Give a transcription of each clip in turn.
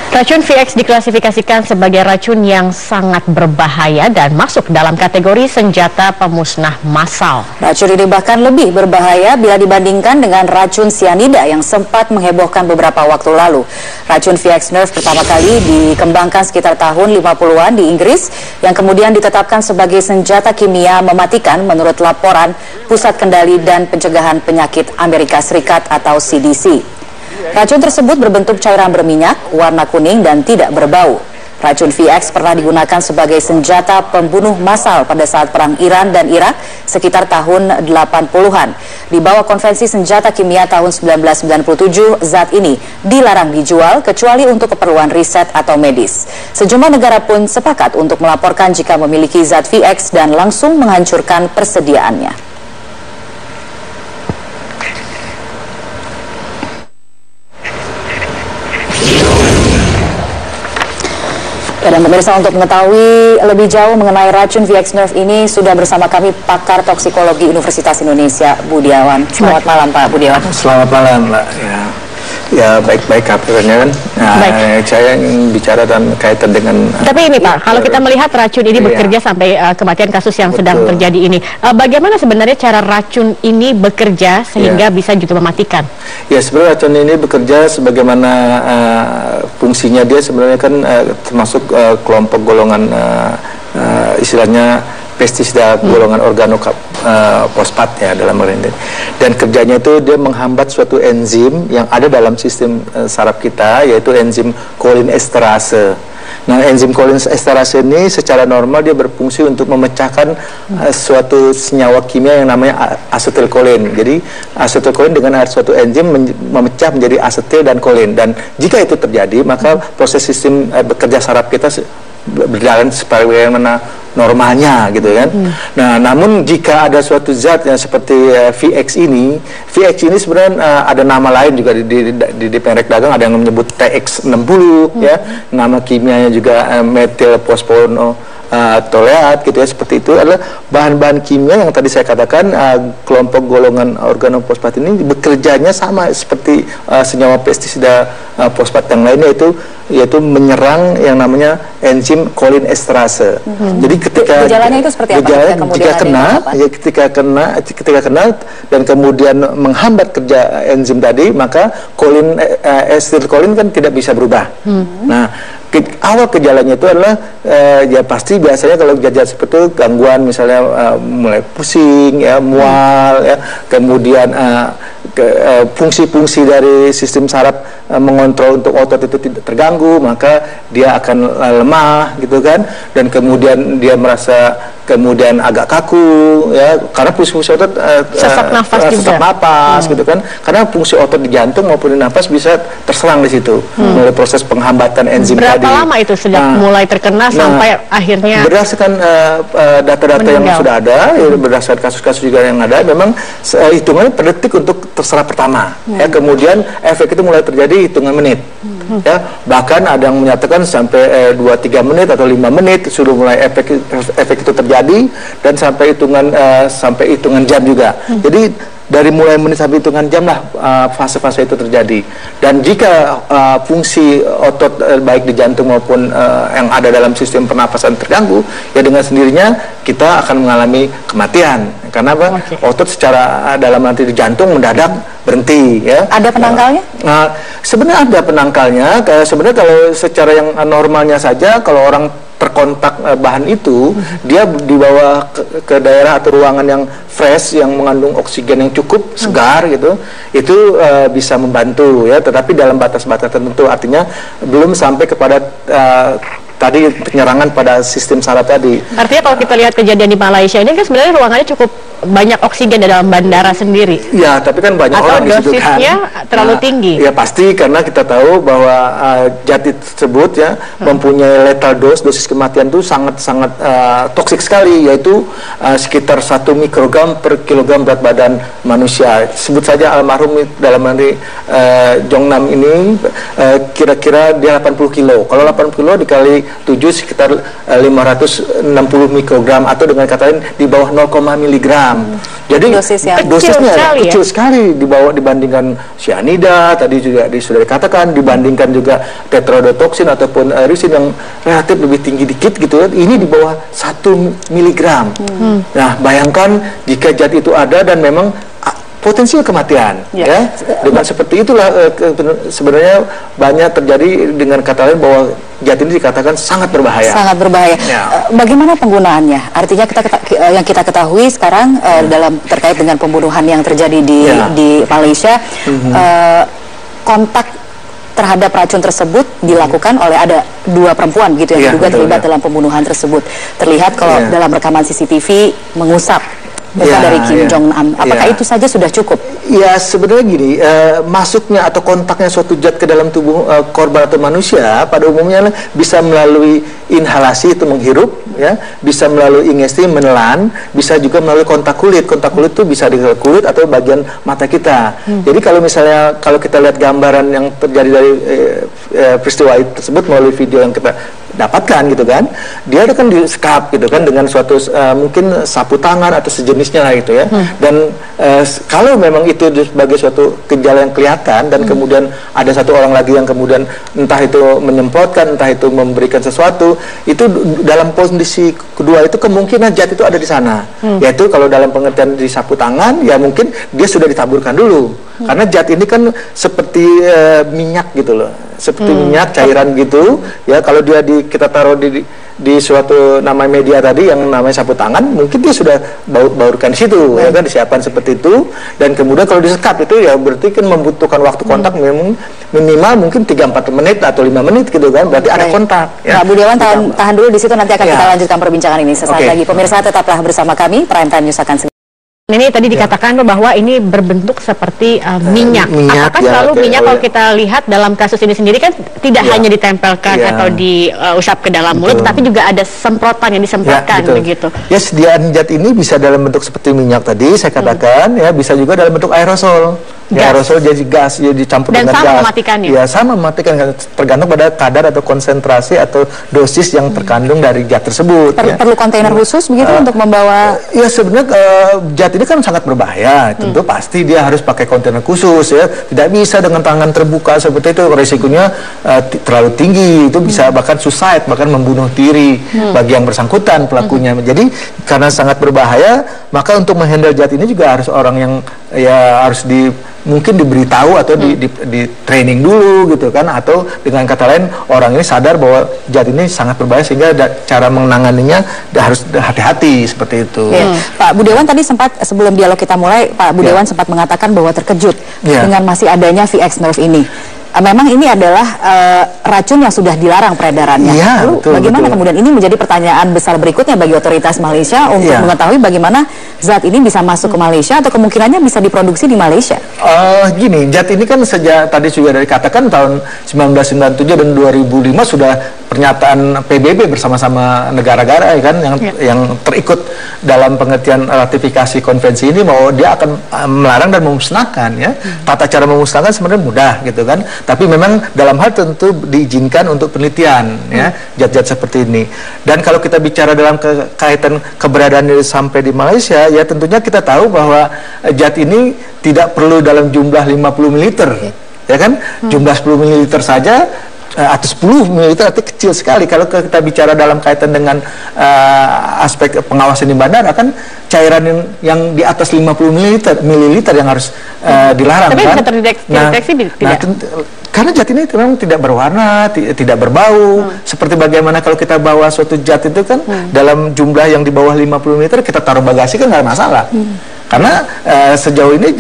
Racun VX diklasifikasikan sebagai racun yang sangat berbahaya dan masuk dalam kategori senjata pemusnah massal. Racun ini bahkan lebih berbahaya bila dibandingkan dengan racun sianida yang sempat menghebohkan beberapa waktu lalu. Racun VX Nerve pertama kali dikembangkan sekitar tahun 50-an di Inggris, yang kemudian ditetapkan sebagai senjata kimia mematikan menurut laporan Pusat Kendali dan Pencegahan Penyakit Amerika Serikat atau CDC. Racun tersebut berbentuk cairan berminyak, warna kuning dan tidak berbau. Racun VX pernah digunakan sebagai senjata pembunuh massal pada saat perang Iran dan Irak sekitar tahun 80-an. Di bawah Konvensi Senjata Kimia tahun 1997, zat ini dilarang dijual kecuali untuk keperluan riset atau medis. Sejumlah negara pun sepakat untuk melaporkan jika memiliki zat VX dan langsung menghancurkan persediaannya. Dan pemirsa, untuk mengetahui lebih jauh mengenai racun VX Nerve ini sudah bersama kami pakar toksikologi Universitas Indonesia, Budiawan. Selamat malam Pak Budiawan. Selamat malam Mbak. Ya baik-baik kabarnya kan. Nah, saya ingin bicara dan kaitan dengan. Tapi ini Pak, kalau kita melihat racun ini bekerja sampai kematian kasus yang sedang terjadi ini, bagaimana sebenarnya cara racun ini bekerja sehingga bisa juga mematikan? Ya, sebenarnya racun ini bekerja sebagaimana fungsinya. Dia sebenarnya kan termasuk kelompok golongan istilahnya pestisida golongan organofosfat ya dalam hal ini. Dan kerjanya itu dia menghambat suatu enzim yang ada dalam sistem saraf kita, yaitu enzim kolinesterase. Nah, enzim kolinesterase ini secara normal dia berfungsi untuk memecahkan suatu senyawa kimia yang namanya asetilkolin. Jadi asetilkolin dengan suatu enzim memecah menjadi asetil dan kolin. Dan jika itu terjadi, maka proses sistem bekerja saraf kita berjalan sebagaimana normalnya gitu kan. Nah, namun jika ada suatu zat yang seperti VX ini sebenarnya ada nama lain juga di merek dagang, ada yang menyebut TX60 ya, nama kimianya juga metil fosfonotoleat gitu ya. Seperti itu adalah bahan-bahan kimia yang tadi saya katakan kelompok golongan organofosfat ini bekerjanya sama seperti senyawa pestisida fosfat yang lainnya, yaitu menyerang yang namanya enzim kolinesterase. Jadi ketika gejalanya itu seperti apa? Ketika kena dan kemudian menghambat kerja enzim tadi, maka asetilkolin kan tidak bisa berubah. Nah, awal gejalanya itu adalah ya pasti biasanya kalau gejala seperti itu gangguan misalnya mulai pusing ya, mual ya, kemudian fungsi-fungsi dari sistem saraf mengontrol untuk otot itu tidak terganggu, maka dia akan lemah gitu kan, dan kemudian dia merasa kemudian agak kaku ya, karena fungsi otot sesak nafas gitu kan, karena fungsi otot di jantung maupun di nafas bisa terserang di situ melalui proses penghambatan enzim tadi. Berapa lama itu sejak mulai terkena sampai akhirnya? Berdasarkan data-data yang sudah ada, berdasarkan kasus-kasus juga yang ada, memang hitungannya per detik untuk terserah pertama ya, kemudian efek itu mulai terjadi hitungan menit ya, bahkan ada yang menyatakan sampai 2-3 menit atau 5 menit sudah mulai efek itu terjadi, dan sampai hitungan jam juga. Jadi dari mulai menit sampai hitungan jam lah fase-fase itu terjadi. Dan jika fungsi otot baik di jantung maupun yang ada dalam sistem pernapasan terganggu, ya dengan sendirinya kita akan mengalami kematian. Karena apa? Otot secara dalam nanti di jantung mendadak berhenti ya. Ada penangkalnya? Sebenarnya ada penangkalnya. Sebenarnya kalau secara yang normalnya saja, kalau orang terkontak bahan itu, dia dibawa ke daerah atau ruangan yang fresh, yang mengandung oksigen yang cukup segar gitu, itu bisa membantu ya, tetapi dalam batas-batas tertentu, artinya belum sampai kepada tadi penyerangan pada sistem saraf tadi. Artinya kalau kita lihat kejadian di Malaysia ini kan sebenarnya ruangannya cukup banyak oksigen di dalam bandara sendiri. Ya, tapi kan banyak orang di situ kan. Terlalu tinggi. Ya pasti, karena kita tahu bahwa zat tersebut ya mempunyai lethal dosis kematian itu sangat-sangat toksik sekali, yaitu sekitar 1 mikrogram per kilogram berat badan manusia. Sebut saja almarhum dalam hari Jongnam ini kira-kira dia 80 kilo. Kalau 80 kilo dikali 7 sekitar 560 mikrogram, atau dengan kata lain di bawah 0, miligram miligram. Jadi dosisnya kecil sekali dibandingkan cyanida, tadi juga sudah dikatakan, dibandingkan juga tetrodotoxin ataupun risin yang relatif lebih tinggi dikit gitu. Ini di bawah 1 miligram. Nah, bayangkan jika zat itu ada dan memang potensial kematian, ya. Dengan seperti itulah sebenarnya banyak terjadi, dengan kata lain bahwa zat ini dikatakan sangat berbahaya. Sangat berbahaya. Bagaimana penggunaannya? Artinya yang kita ketahui sekarang dalam terkait dengan pembunuhan yang terjadi di Malaysia, kontak terhadap racun tersebut dilakukan oleh ada 2 perempuan gitu yang diduga terlibat dalam pembunuhan tersebut. Terlihat kalau dalam rekaman CCTV mengusap muka dari Kim Jong Nam. Apakah itu saja sudah cukup? Ya, sebenarnya gini, masuknya atau kontaknya suatu zat ke dalam tubuh korban atau manusia pada umumnya bisa melalui inhalasi, itu menghirup, ya, bisa melalui ingesti, menelan, bisa juga melalui kontak kulit. Kontak kulit itu bisa di kulit atau bagian mata kita. Jadi kalau misalnya kita lihat gambaran yang terjadi dari peristiwa tersebut melalui video yang kita dapatkan gitu kan, dia kan di-sekap gitu kan dengan suatu mungkin sapu tangan atau sejenisnya lah gitu ya. Dan kalau memang itu sebagai suatu gejala yang kelihatan dan kemudian ada satu orang lagi yang kemudian entah itu menyemprotkan, entah itu memberikan sesuatu, itu dalam kondisi kedua itu kemungkinan zat itu ada di sana. Yaitu kalau dalam pengertian disapu tangan, ya mungkin dia sudah ditaburkan dulu. Karena zat ini kan seperti minyak gitu loh, seperti minyak cairan gitu ya. Kalau dia kita taruh di suatu nama media tadi yang namanya sapu tangan, mungkin dia sudah baurkan di situ, ya kan, disiapkan seperti itu. Dan kemudian kalau disekap itu ya berarti kan membutuhkan waktu kontak minimal mungkin 3-4 menit atau 5 menit gitu kan, berarti ada kontak ya. Pak Budiawan, tahan dulu di situ, nanti akan kita lanjutkan perbincangan ini sesaat lagi. Pemirsa, tetaplah bersama kami, Prime Time News akan ini tadi dikatakan bahwa ini berbentuk seperti minyak. Apakah selalu minyak kalau kita lihat dalam kasus ini sendiri kan tidak hanya ditempelkan atau diusap ke dalam mulut, tapi juga ada semprotan yang disemprotkan begitu. Ya, sediaan zat ini bisa dalam bentuk seperti minyak tadi saya katakan, ya bisa juga dalam bentuk aerosol. Ya, aerosol jadi gas, ya dicampur dengan gas. Dan sama mematikannya? Ya, sama mematikan, tergantung pada kadar atau konsentrasi atau dosis yang terkandung dari zat tersebut. Perlu kontainer khusus begitu untuk membawa? Ya, sebenarnya zat ini kan sangat berbahaya. Tentu pasti dia harus pakai kontainer khusus ya. Tidak bisa dengan tangan terbuka seperti itu, resikonya terlalu tinggi. Itu bisa bahkan suicide, bahkan membunuh diri bagi yang bersangkutan pelakunya. Jadi karena sangat berbahaya, maka untuk menghandle zat ini juga harus orang yang harus mungkin diberitahu atau di training dulu gitu kan, atau dengan kata lain orang ini sadar bahwa zat ini sangat berbahaya sehingga cara menanganinya harus hati-hati seperti itu. Pak Budiawan tadi sempat, sebelum dialog kita mulai, Pak Budiawan sempat mengatakan bahwa terkejut dengan masih adanya VX Nerve ini. Memang ini adalah racun yang sudah dilarang peredarannya. Lalu bagaimana kemudian ini menjadi pertanyaan besar berikutnya bagi otoritas Malaysia untuk mengetahui bagaimana zat ini bisa masuk ke Malaysia atau kemungkinannya bisa diproduksi di Malaysia? Gini, zat ini kan sejak tadi sudah dikatakan tahun 1997 dan 2005 sudah pernyataan PBB bersama-sama negara-negara ya kan yang terikut dalam pengertian ratifikasi konvensi ini bahwa dia akan melarang dan memusnahkan ya. Tata cara memusnahkan sebenarnya mudah gitu kan. Tapi memang dalam hal tentu diizinkan untuk penelitian ya zat-zat seperti ini. Dan kalau kita bicara dalam kaitan keberadaan ini sampai di Malaysia, ya tentunya kita tahu bahwa zat ini tidak perlu dalam jumlah 50 ml ya kan, jumlah 10 ml saja atau 10 ml itu kecil sekali. Kalau kita bicara dalam kaitan dengan aspek pengawasan di bandara kan cairan yang di atas 50 ml yang harus dilarang. Tapi kan? bisa terdeteksi tidak? Karena zat ini memang tidak berwarna, tidak berbau. Seperti bagaimana kalau kita bawa suatu zat itu kan dalam jumlah yang di bawah 50 ml kita taruh bagasi kan nggak masalah. Karena sejauh ini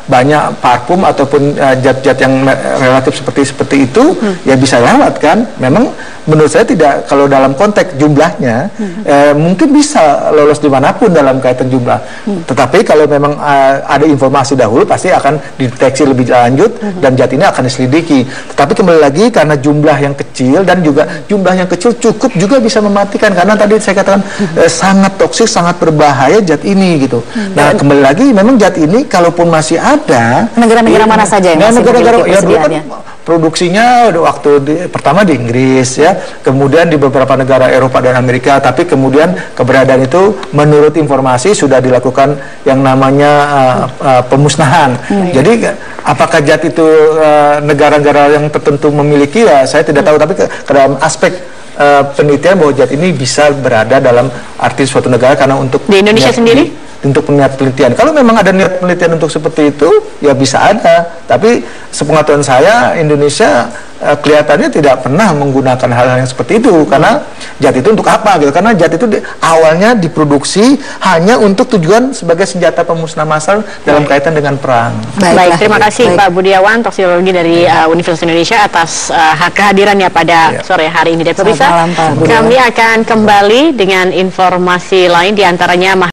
banyak parfum ataupun zat-zat yang relatif seperti itu ya bisa lewat kan. Memang menurut saya tidak, kalau dalam konteks jumlahnya mungkin bisa lolos dimanapun dalam kaitan jumlah. Tetapi kalau memang ada informasi dahulu pasti akan dideteksi lebih lanjut dan zat ini akan diselidiki. Tetapi kembali lagi karena jumlah yang kecil dan juga jumlah yang kecil cukup juga bisa mematikan, karena tadi saya katakan sangat toksik, sangat berbahaya zat ini gitu. Nah kembali lagi memang zat ini kalaupun masih ada, negara-negara mana saja yang masih memiliki persediaannya? produksinya waktu pertama di Inggris ya, kemudian di beberapa negara Eropa dan Amerika, tapi kemudian keberadaan itu menurut informasi sudah dilakukan yang namanya pemusnahan. Jadi apakah zat itu negara-negara yang tertentu memiliki, ya saya tidak tahu, tapi ke dalam aspek penelitian bahwa zat ini bisa berada dalam arti suatu negara karena untuk di Indonesia sendiri untuk niat penelitian. Kalau memang ada niat penelitian untuk seperti itu, ya bisa ada. Tapi sepengetahuan saya, Indonesia kelihatannya tidak pernah menggunakan hal-hal yang seperti itu, karena zat itu untuk apa gitu? Karena zat itu awalnya diproduksi hanya untuk tujuan sebagai senjata pemusnah massal dalam kaitan dengan perang. Baik, terima kasih Pak Budiawan, toksikologi dari Universitas Indonesia atas kehadirannya pada sore hari ini. Dan pemirsa, kami akan kembali dengan informasi lain, diantaranya